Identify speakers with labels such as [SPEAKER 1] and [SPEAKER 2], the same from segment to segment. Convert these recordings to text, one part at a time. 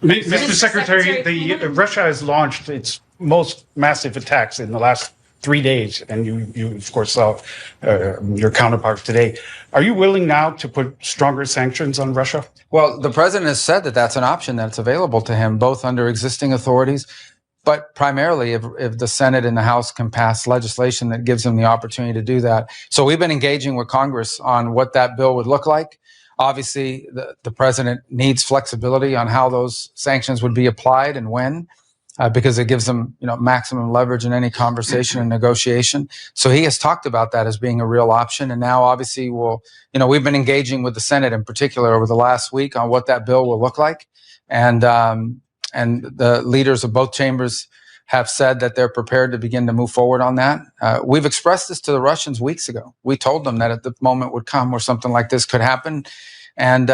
[SPEAKER 1] Mr. Secretary, Russia has launched its most massive attacks in the last 3 days, and you of course saw your counterpart today. Are you willing now to put stronger sanctions on Russia?
[SPEAKER 2] Well, the president has said that that's an option that's available to him, both under existing authorities, but primarily if the Senate and the House can pass legislation that gives him the opportunity to do that. So we've been engaging with Congress on what that bill would look like. Obviously, the president needs flexibility on how those sanctions would be applied and when, because it gives them, maximum leverage in any conversation and negotiation. So he has talked about that as being a real option. And now, obviously, we've been engaging with the Senate in particular over the last week on what that bill will look like. And the leaders of both chambers have said that they're prepared to begin to move forward on that. We've expressed this to the Russians weeks ago. We told them that the moment would come where something like this could happen. And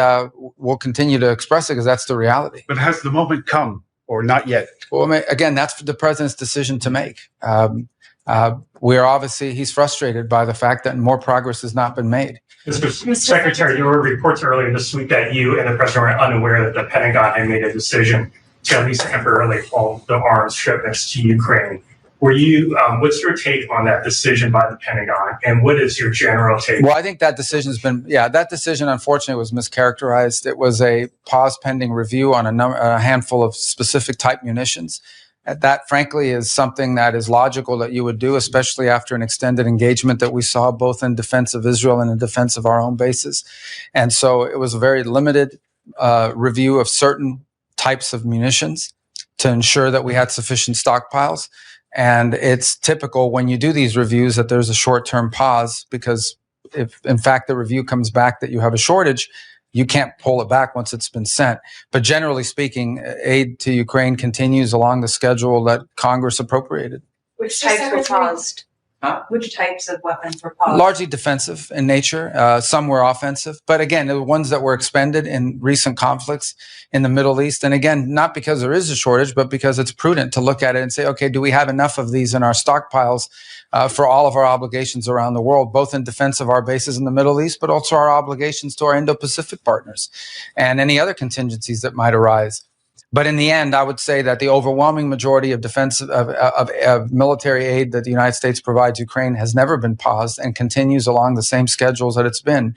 [SPEAKER 2] we'll continue to express it because that's the reality.
[SPEAKER 1] But has the moment come or not yet?
[SPEAKER 2] Well, again, that's the president's decision to make. He's frustrated by the fact that more progress has not been made.
[SPEAKER 3] Mr. Secretary, there were reports earlier this week that you and the president were unaware that the Pentagon had made a decision to at least temporarily halt the arms shipments to Ukraine. What's your take on that decision by the Pentagon, and what is your general take?
[SPEAKER 2] Well, I think that that decision unfortunately was mischaracterized. It was a pause pending review on a handful of specific type munitions. That, frankly, is something that is logical that you would do, especially after an extended engagement that we saw both in defense of Israel and in defense of our own bases. And so it was a very limited review of certain types of munitions to ensure that we had sufficient stockpiles. And it's typical when you do these reviews that there's a short-term pause, because if, in fact, the review comes back that you have a shortage, you can't pull it back once it's been sent. But generally speaking, aid to Ukraine continues along the schedule that Congress appropriated.
[SPEAKER 4] Which types were paused? Which types of weapons were paused?
[SPEAKER 2] Largely defensive in nature. Some were offensive. But again, the ones that were expended in recent conflicts in the Middle East. And again, not because there is a shortage, but because it's prudent to look at it and say, okay, do we have enough of these in our stockpiles for all of our obligations around the world, both in defense of our bases in the Middle East, but also our obligations to our Indo-Pacific partners and any other contingencies that might arise. But in the end, I would say that the overwhelming majority of of military aid that the United States provides Ukraine has never been paused and continues along the same schedules that it's been.